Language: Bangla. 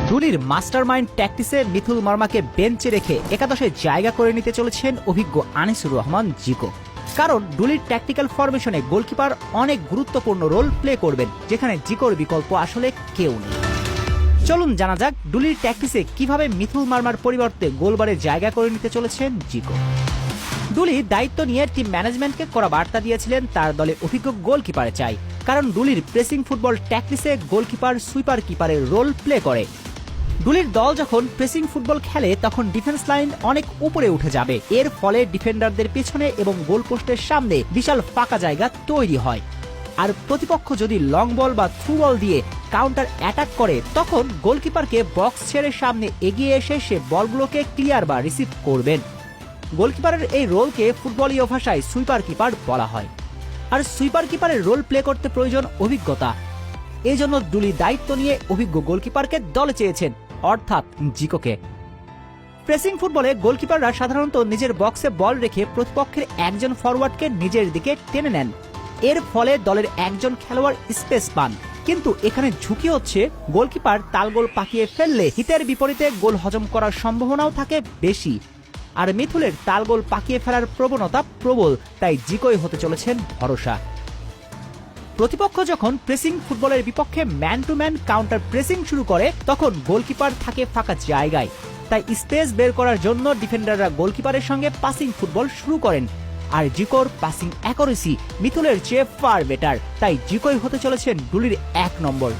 ডুলির মাস্টারমাইন্ড ট্যাকটিসে মিথুল মার্মাকে বেঞ্চে রেখে একাদশে জায়গা করে নিতে চলেছেন অভিজ্ঞ আনিসুর রহমান জিকো। কারণ ডুলির ট্যাকটিক্যাল ফরমেশনে গোলকিপার অনেক গুরুত্বপূর্ণ রোল প্লে করবেন, যেখানে জিকোর বিকল্প আসলে কেউ নেই। চলুন জানা যাক ডুলির ট্যাকটিসে কিভাবে মিথুল মার্মার পরিবর্তে গোলবারে জায়গা করে নিতে চলেছেন জিকো। ডুলি দায়িত্ব নিয়ে টিম ম্যানেজমেন্টকে করা বার্তা দিয়েছিলেন তার দলে অভিজ্ঞ গোলকিপার চাই, কারণ ডুলির প্রেসিং ফুটবল ট্যাকটিসে গোলকিপার সুইপার কিপারের রোল প্লে করে। ডুলির দল যখন প্রেসিং ফুটবল খেলে তখন ডিফেন্স লাইন অনেক উপরে উঠে যাবে, এর ফলে ডিফেন্ডারদের পিছনে এবং গোলপোস্টের সামনে বিশাল ফাঁকা জায়গা তৈরি হয়। আর প্রতিপক্ষ যদি লং বল বা থ্রু বল দিয়ে কাউন্টার অ্যাটাক করে তখন গোলকিপারকে বক্স ছেড়ে সামনে এগিয়ে এসে সে বলগুলোকে ক্লিয়ার বা রিসিভ করবেন। গোলকিপারের এই রোলকে ফুটবলীয় ভাষায় সুইপার কিপার বলা হয়। আর সুইপার কিপারের রোল প্লে করতে প্রয়োজন অভিজ্ঞতা। এই জন্য ডুলি দায়িত্ব নিয়ে অভিজ্ঞ গোলকিপারকে দলে চেয়েছেন, অর্থাৎ জিকোকে। প্রেসিং ফুটবলে গোলকিপাররা সাধারণত নিজের বক্সে বল রেখে প্রতিপক্ষের একজন ফরওয়ার্ডকে নিজের দিকে টেনে নেন, এর ফলে দলের একজন খেলোয়াড় স্পেস পান। কিন্তু এখানে ঝুঁকি হচ্ছে গোলকিপার তালগোল পাকিয়ে ফেললে হিতের বিপরীতে গোল হজম করার সম্ভাবনাও থাকে বেশি। আর মিথুলের তালগোল পাকিয়ে ফেলার প্রবণতা প্রবল, তাই জিকোই হতে চলেছেন ভরসা। প্রতিপক্ষ যখন প্রেসিং ফুটবলের বিপক্ষে man to man counter pressing শুরু করে তখন গোলকিপার থাকে ফাঁকা জায়গায়, তাই স্পেস বের করার জন্য ডিফেন্ডাররা গোলকিপারের সঙ্গে পাসিং ফুটবল শুরু করেন। আর জিকোর পাসিং অ্যাকুরেসি মিথুলের চেয়ে ফার বেটার, তাই জিকোই হতে চলেছেন ডুলির 1 নম্বর।